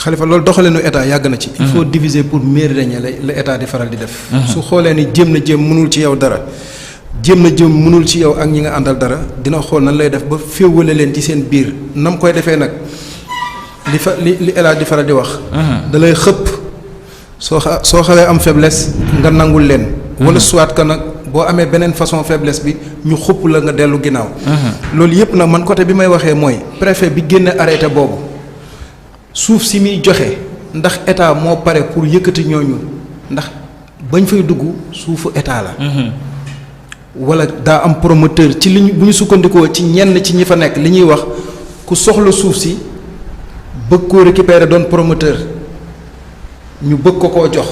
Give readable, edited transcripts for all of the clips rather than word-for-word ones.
Xalifa loolu doxalinu état yàgg na ci. il faut diviser pour mieux régner la état di faral di def. su xoolee ni jéem mënul ci yow dara jéem mënul ci yow ak ñi nga àndal dara dina xool nan lay def ba féewale leen ci seen biir nam koy defee nag li état di faral di wax. da lay xëpp soo xawee am faiblesse nga nangul leen. wala soit que nag boo amee beneen façon faiblesse bi ñu xupp la nga dellu ginnaaw. loolu yëpp nag man côté bi may waxee mooy préfet bi génne arrêté boobu. suuf si muy joxe ndax état moo pare pour yëkkati ñooñu ndax bañ fay dugg suufu état la. wala daa am promoteur ci li bu ñu sukkandikoo ci ñenn ci ñi fa nekk li ñuy wax ku soxla suuf si bëgg koo récupérer doon promoteur ñu bëgg ko koo jox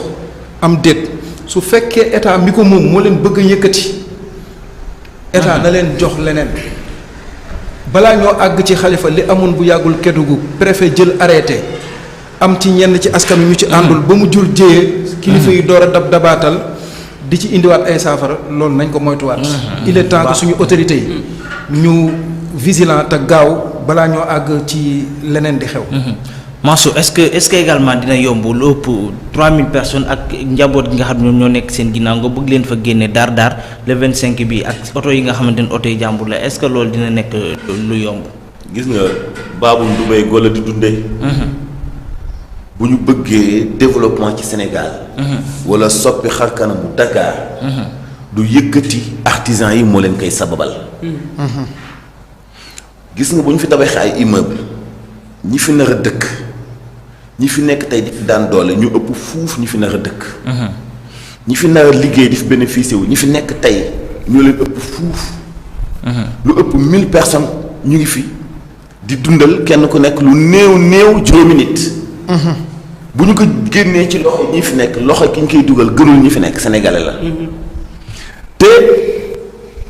am déet su fekkee état mi ko moom moo leen bëgg a yëkkati. état na leen jox leneen. balaa ñoo àgg ci Xalifa li amoon bu yàggul Kédougou préfet jël arrêté am ci ñenn ci askan wi ñu ci àndul ba mu jur jéyee kilifa yi door a dabaatal di ci indiwaat ay saafara loolu nañ ko moytuwaat. il est temps que suñu autorités yi ñu vigilant te gaaw balaa ñoo àgg ci leneen di xew. Mansour est-ce que également dina yomb lu ëpp 3000 personnes ak njaboot gi nga xam ne ñoo nekk seen ginnaaw nga bëgg leen fa génne daar le 25 bi ak oto yi nga xamante ne oto yi jàmbur la est-ce que loolu dina nekk lu yomb. gis nga baabu Ndoubé Gola di dundee. bu ñu bëggee développement ci Sénégal. wala soppi xar kanamu Dakar. du yëkkati artisans yi moo leen koy sababal. gis nga bu ñu fi tabaxee ay immeuble ñi fi nar a dëkk. ñi fi nekk tey di fi daan doole ñu ëpp fuuf ñi fi nar a dëkk. ñi fi nar a liggéey di fi bénéficier wu ñi fi nekk tey ñoo leen ëpp fuuf. lu ëpp 1000 personnes ñu ngi fi di dundal kenn ku nekk lu néew juróomi nit. bu ñu ko génnee ci loxo ñi fi nekk loxo ki ñu koy dugal gënul ñi fi nekk sénégalais la. te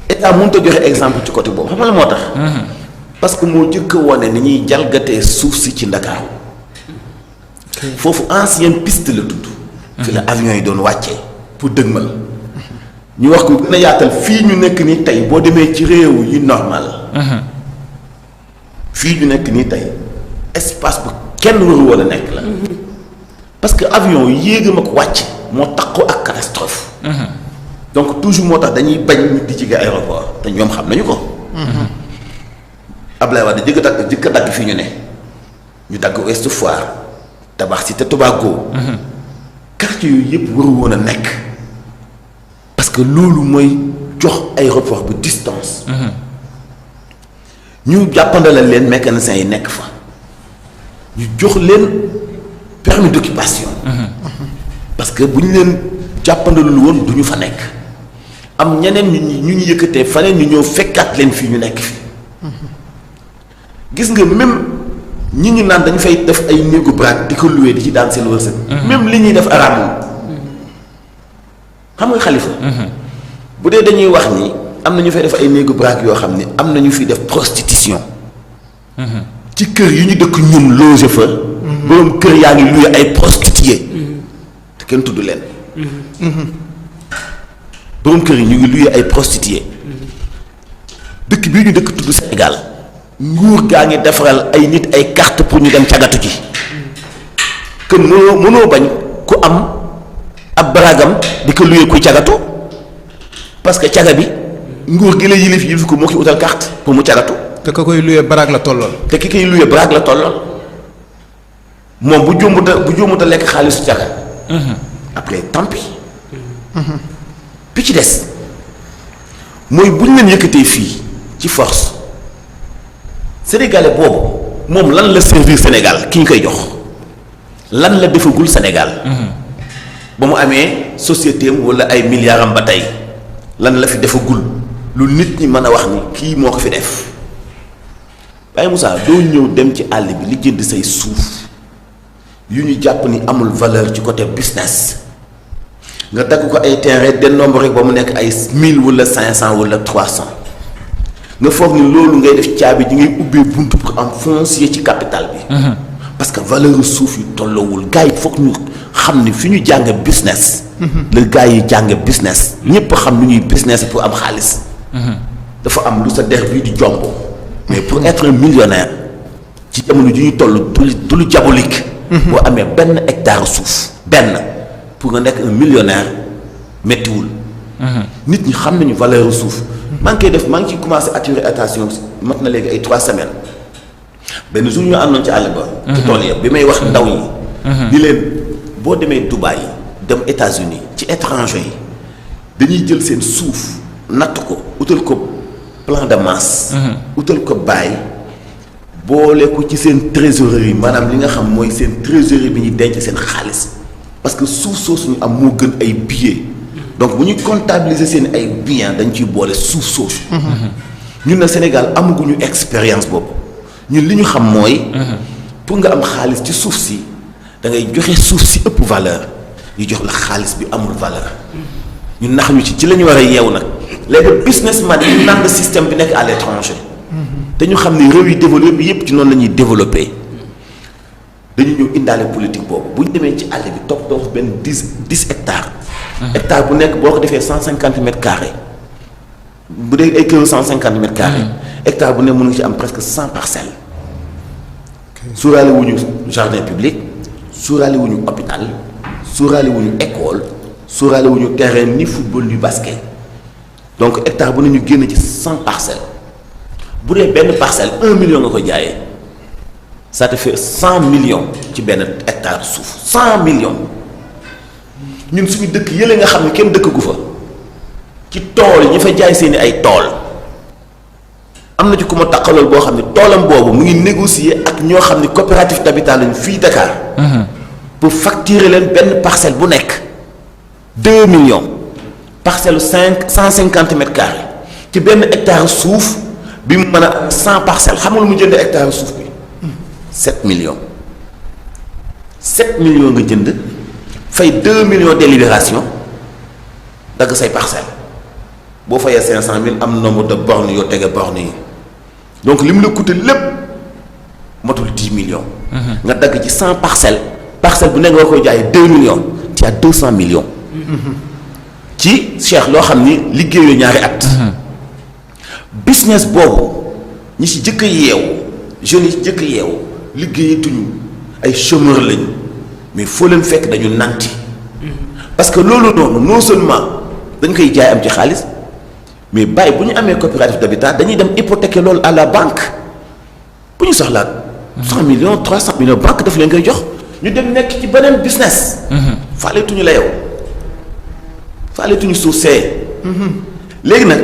état mënut a joxe exemple ci côté boobu xam nga moo tax. parce que moo jëkk a wane ni ñuy jalgatee suuf si ci Ndakaaru. foofu ancienne piste la tudd. fi la avion yi doon wàccee pour dëgmal. ñu wax ko gën a yaatal fii ñu nekk nii tey boo demee ci réew yi normal. fii ñu nekk nii tey espace bu kenn waru woon a nekk la. parce que avion yéegam ak wàcc moo takkoo ak catastrophe. donc toujours moo tax dañuy bañ nit di jege aéroport te ñoom xam nañu ko. Ablaye Wade jëkk a dagg fii ñu ne ñu dagg Ouest Foire. tabax Cité Tobago. quartier yooyu yëpp waru woon a nekk. parce que loolu mooy jox aéroport bu distance. ñu jàppandalal leen mécaniciens yi nekk fa. ñu jox leen permis d'occupation. parce que bu ñu leen jàppandalul woon du ñu fa nekk. am ñeneen ñu yëkkatee faneen ñu ñëw fekkaat leen fii ñu nekk fi. gis nga même. ñi ñu naan dañu fay def ay néegu braak di ko loué di ci daan seen wërsëg. même li ñuy def araamul. xam nga Xalifa. bu dee dañuy wax ni am na ñu fay def ay néegu braak yoo xam ni am na ñu fiy def prostitution. ci kër yi ñu dëkk ñun loge fa. borom kër yaa ngi loué ay prostituées. te kenn tudd leen. borom kër yi ñu ngi loué ay prostituées. dëkk bii ñu dëkk tudd Sénégal. nguur gaa ngi defaral ay nit ay carte pour ñu dem cagatu ji que mënoo bañ ku am ab baragam di ko luyee kuy cagatu parce que caga bi nguur gi la yilif ko moo ki utal carte pour mu cagatu. te ka koy luyee barag la tollool. te ki koy luyee barag la tollool moom bu jombuta lekk xaalisu caga. après tant pis. bi ci des mooy bu ñu leen yëkkatee fii ci force. Sénégalais boobu moom lan la servir Sénégal ki ñu koy jox lan la defagul Sénégal. ba mu amee société am wala ay milliards am ba tey lan la fi defagul lu nit ñi mën a wax ni kii moo ko fi def Baye Moussa doo ñëw dem ci àll bi li jënd say suuf yu ñu jàpp ni amul valeur ci côté business nga dagg ko ay terrain dénombré rek ba mu nekk ay 1000 wala 500 wala 300. nga foog ni loolu ngay def caabi ji ngay ubbee buntu pour am foncier ci capital bi. parce que valeur suuf yu tolloowul gars yi foog ñu xam ni fi ñu jàng business. la gars yi jàng business. ñëpp xam nu ñuy business pour am xaalis. dafa am lu sa der bii di jomb. mais pour être un millionnaire ci jamono ji ñu toll du lu diabolique boo amee benn hectare suuf benn pour nga nekk un millionnaire méttiwul. nit ñi xam nañu valeur suuf. maa ngi koy def maa ngi ciy commencé attirer attention mat na léegi ay 3 semaines benn jour ñu àndoon ci àll ba. ci tool ya bi may wax ndaw ñi. di leen boo demee Dubaï dem États-Unis ci étranger yi dañuy jël seen suuf natt ko utal ko plan de masse. utal ko bàyyi boole ko ci seen trésorerie maanaam li nga xam mooy seen trésorerie bi ñuy denc seen xaalis parce que suuf soosu ñu am moo gën ay billets. donc bu ñuy comptabiliser seen ay biens dañ ciy boole suuf soosu. ñun na Sénégal amaguñu expérience boobu ñun li ñu xam mooy. pour nga am xaalis ci suuf si da ngay joxe suuf si ëpp valeur ñu jox la xaalis bi amul valeur ñun nax ñu ci la ñu war a yeewu nag léegi businessman yi naan système bi nekk à l'étranger. te ñu xam ne réew yi développé bi yépp ci noonu la ñuy développé dañu ñëw indaale politique boobu bu ñu demee ci àll bi topp donc benn 10 hectares. hectare bu nekk boo ko defee 150 mètres carrés bu dee ay kër 150 mètres carrés. hectare bu ne mën nga ci am presque 100 parcelles. suuraale wuñu jardin public suuraale wuñu hôpital suuraale wuñu école suuraale wuñu terrain ni football ni basket donc hectare bu ne ñu génn ci 100 parcelles bu dee benn parcelle 1 million nga ko jaayee ça te fait 100 millions ci benn hectare suuf 100 millions. ñun suñu dëkk yële nga xam ne kenn dëkk gu fa ci tool yi ñu fa jaay seeni ay tool am na ci ku ma taqalool boo xam ne toolam boobu mu ngi négocier ak ñoo xam ne coopérative d'habitat lañu fii Dakar. pour facturer leen benn parcelle bu nekk 2 millions parcelle 150 mètres carrés ci benn hectare suuf bi mu mën a 100 parcelles xam nga lu mu jënd hectare suuf bi 7 millions 7 millions nga jënd. fay 2 millions de libération dagg say parcelle boo fayee 500 000 am nombre de bornes yoo tege bornes yi donc li mu la coûté lépp matul 10 millions. nga dagg ci 100 parcelles parcelle bu nekk nga koy jaayee 2 millions tu as 200 millions. ci Cheikh loo xam ni liggéeyoo ñaari at. business boobu ñi ci jëkk a yeewu jeunes yi ci jëkk a yeewu liggéeyatuñu ay chômeurs lañu. mais foo leen fekk dañu nanti parce que loolu noonu non seulement dañ koy jaay am ci xaalis mais bàyyi bu ñu amee coopérative d'habitat dañuy dem hypothéquer loolu à la banque bu ñu soxlaat 100 millions 300 millions banque daf leen koy jox ñu dem nekk ci beneen business. faaleetuñu la yow faaleetuñu suuf see. léegi nag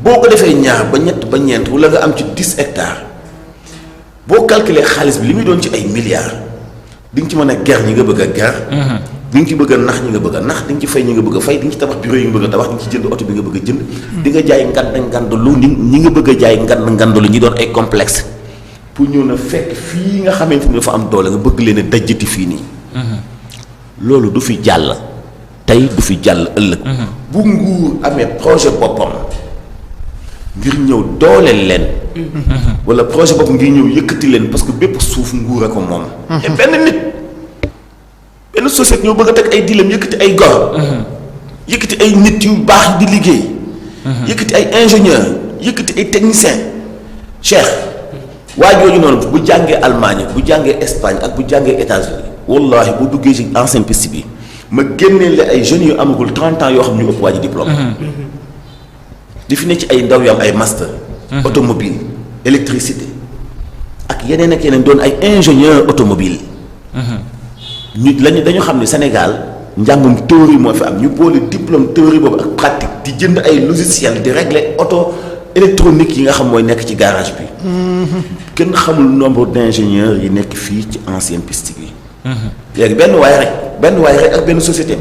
boo ko defee ñaar ba ñett ba ñeent wala nga am ci 10 hectares boo calculer xaalis bi li muy doon ci ay milliards. di nga ci mën a ger ñi nga bëgg a ger. di nga ci bëgg a nax ñi nga bëgg a nax di nga ci fay ñi nga bëgg a fay di nga ci tabax bureau yi nga bëgg a tabax di nga ci jënd oto bi nga bëgg a jënd. di nga jaay ngandalu ñi nga bëgg a jaay ngandalu ñi doon ay complexe pour ñëw na fekk fii nga xamante ni dafa am doole nga bëgg leen a dajjati fii nii. loolu du fi jàll tey du fi jàll ëllëg. bu nguur amee projet boppam ngir ñëw dooleel leen. wala projet boppam ngir ñëw yëkkati leen parce que bépp suuf nguur a ko moom. te benn nit benn société ñoo bëgg a teg ay dilem yëkkati ay gor. yëkkati ay nit yu baax di liggéey. yëkkati ay ingénieur yëkkati ay technicien Cheikh waa jooju noonu bu jàngee Allemagne bu jàngee Espagne ak bu jàngee États-Unis wallahi bu duggee ci ancienne piste bi ma génnee la ay jeunes yu amagul 30 ans yoo xam ñu ëpp waa ji diplôme. di fi ne ci ay ndaw yu am ay master. automobile électricité ak yeneen ak yeneen doon ay ingénieur automobile ñu lañu dañu xam ne Sénégal njàngum théorie moo fi am ñu boole diplôme théorie boobu ak pratique di jënd ay logiciel di régler auto électronique yi nga xam mooy nekk ci garage bi. kenn xamul nombre d'ingénieurs yi nekk fii ci ancienne piste bi. léegi benn waay rek ak benn société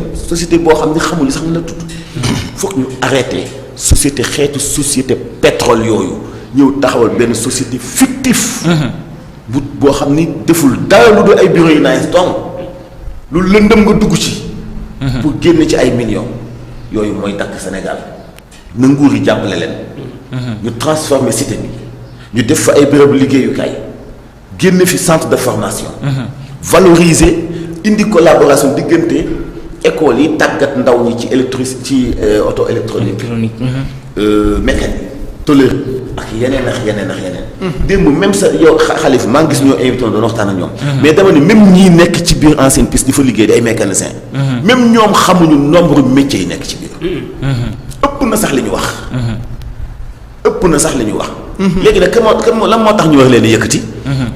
boo xam ne xamul sax na tudd. foog ñu arrêté société xeetu société pétrole yooyu ñëw taxawal benn société fictif. bu boo xam ni deful dara lu dul ay bureau yu nice donc lu lëndëm nga dugg ci. pour génn ci ay millions yooyu mooy dakk Sénégal na nguur yi jàppale leen. ñu transformer cité bi ñu def fa ay bérébu liggéeyukaay génn fi centre de formation. valoriser indi collaboration diggante école yi tàggat ndaw ñi ci ci auto électronique. mécanique toléré ak yeneen ak yeneen ak yeneen. démb même sa yow Khalifa maa ngi gis ñoo invité woon doon waxtaan ak ñoom. mais dama ne même ñii nekk ci biir ancienne piste di fa liggéey di ay mécaniciens. même ñoom xamuñu nombre métiers yi nekk ci biir. ëpp na sax li ñu wax. ëpp na sax li ñu wax. léegi nag kan moo lan moo tax ñu war leen di yëkkati.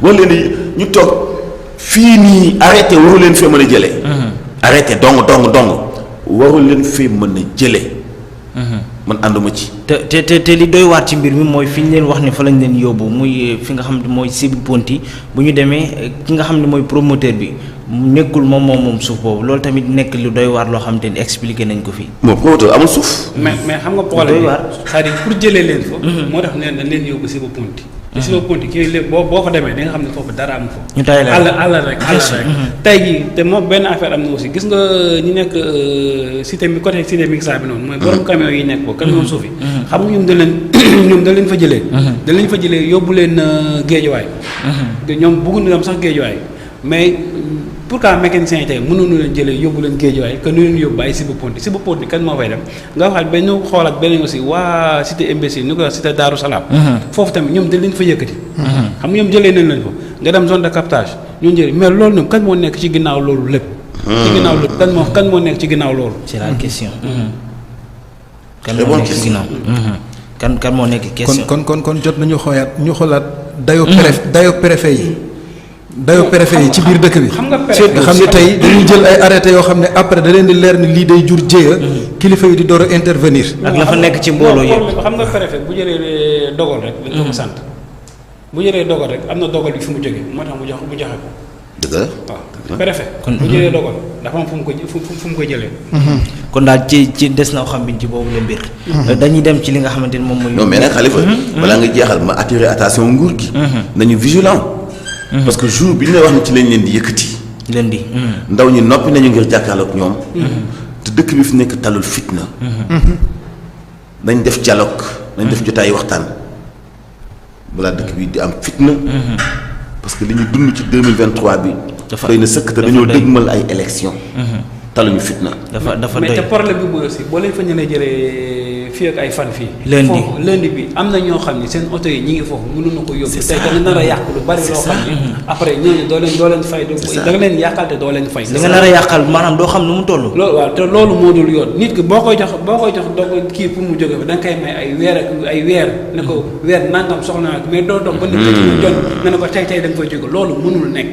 war leen di ñu toog fii nii arrêté waru leen fee mën a jëlee. arrêté dong waru leen fee mën a jëlee. man ànduma ci. te li doy waat ci mbir mi mooy fi ñu leen wax ne fa lañ leen yóbbu muy fi nga xam ne mooy Sibi Ponti bu ñu demee ki nga xam ne mooy promoteur bi nekkul moom suuf boobu loolu tamit nekk lu doy waar loo xam te ni expliqué nañ ko fii. moom promoteur amul suuf. mais xam nga problème bi c'est-à-dire pour jëlee leen fa. moo tax ne dañ leen yóbbu Sibi Ponti. te Sibi Ponti kii léegi boo fa demee di nga xam ne foofu dara am foofu. ñu tay la àll rek. tey jii te moom benn affaire am na aussi gis nga ñi nekk cité mi côté cité Mixa bi noonu. mooy borom camion yi nekk ko camion suuf yi. xam nga ñoom dañ leen fa jëlee. dañ leen fa jëlee yóbbu leen géejuwaay. ñoom bëgguñu dem sax géejuwaay mais pourquoi mécanicien yi tey mënuñu leen jëlee yóbbu leen géejuwaay que nu leen yóbbu ay Sibi Ponti kan moo fay dem nga waxaat ba ñu xoolaat beneen aussi waa cité imbécile ñu ko wax cité Darou Salaam. foofu tamit ñoom dañ leen fa yëkkati. xam nga ñoom jëlee nañ leen fa nga dem zone de captage ñun jëlee mais loolu ñoom kan moo nekk ci ginnaaw loolu lépp. ci ginnaaw loolu kan moo nekk ci ginnaaw loolu. c'est la question. kan moo nekk ci ginnaaw. kan moo nekk question. kon jot nañu xoolaat dayo préfet yi. dayo préfet yi ci biir dëkk bi. nga xam ne tey dañuy jël ay arrêté yoo xam ne après da leen di leer ni lii day jur jéeya. kilifa yi di door a intervenir. ak la fa nekk ci mbooloo yëpp. xam nga préfet bu jëlee dogal rek. dañ ko sant bu jëlee dogal rek am na dogal bi fi mu jógee moo tax mu joxe ko. dëgg la waaw préfet. kon bu jëlee dogal dafa am fu mu ko jëlee. kon daal ci des na xam biñ ci boobu la mbir. dañuy dem ci li nga xamante ni moom mooy. non mais nag Khalifa. balaa nga jeexal ma attirer attention nguur gi. nañu vigilant. parce que jour bi ñu lay wax ni ci lañ leen di yëkkati. ndaw ñi noppi nañu ngir jàkkaarloo ak ñoom. te dëkk bi fi nekk talul fitna. nañ def dialogue nañ def jotaay waxtaan balaa dëkk bi di am fitna. parce que li ñu dund ci 2023 bi. dafa doy na sëkk te dañoo dëgmal ay élections. taluñu fitna. dafa doy mais te problème bi mooy aussi boo leen fa ñëwee jëlee fii ak ay fan fii. lundi bi am na ñoo xam ne seen oto yi ñi ngi foofu mënuñu ko yóbbu. tey da nga nar a yàq lu bari loo xam ne. après ñooñu doo leen fay. da nga leen yàqal te doo leen fay. da nga nar a yàqal maanaam doo xam nu mu toll. loolu waaw te loolu moo dul yoon nit ki boo koy jox doog kii pour mu jóge fa da nga koy may ay weer ne ko weer nangam soxla naa mais doo doog ba nit ki mu jot nga ne ko tey da nga fay jóge loolu mënul nekk.